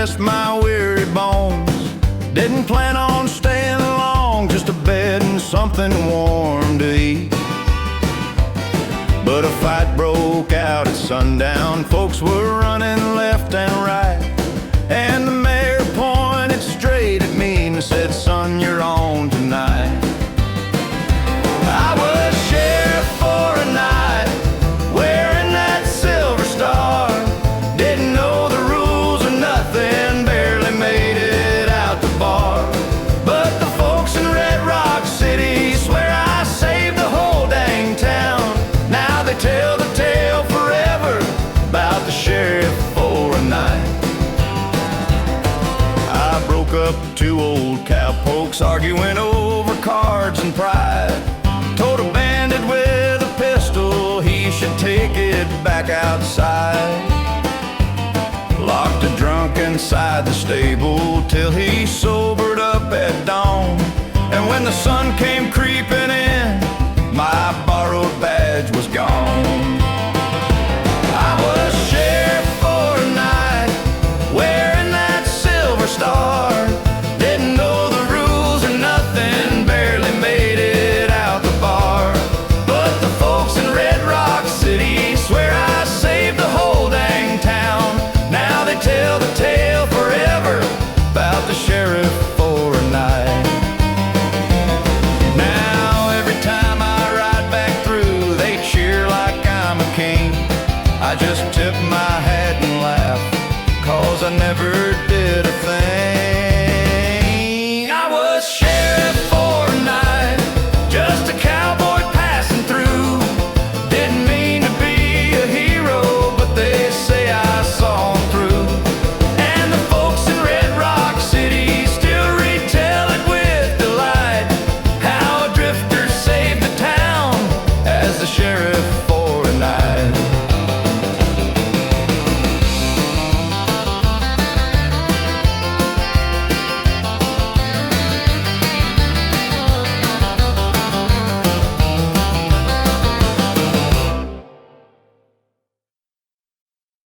rest my weary bones. Didn't plan on staying long, just a bed and something warm to eat. But a fight broke out at sundown. Folks were running left and right, and the mayor pointed straight at me and said, "Son, you're on tonight." I was sheriff for a night, wearing that silver star. Didn't know the rules or nothing, barely made it out the bar. But the folks in Red Rock City swear I saved the whole dang town. Now they tell the tale forever about the sheriff for a night. I broke up two old cowpokes arguing over cards and pride. Told a bandit with a pistol he should take it back outside. Locked a drunk inside the stable till he sobered up at dawn. And when the sun came creeping